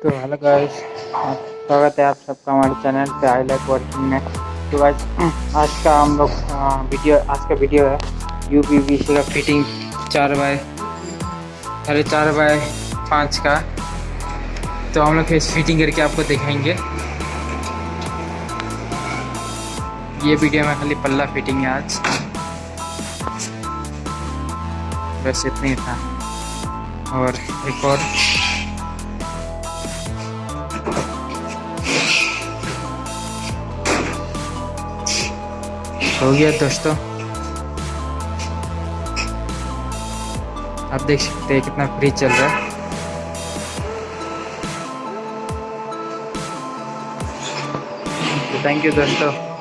तो hello guys, स्वागत है आप सबका हमारे चैनल पे आई लाइक वर्किंग में। तो गाइस आज का वीडियो है यूपीवीसी का फिटिंग 4x5 का। तो हम लोग फेस फिटिंग करके आपको दिखाएंगे। ये वीडियो में खाली पल्ला फिटिंग है आज, बस इतना ही था। और एक और हो गया दोस्तों। आप देख सकते हैं कितना फ्री चल रहा है। थैंक यू दोस्तों।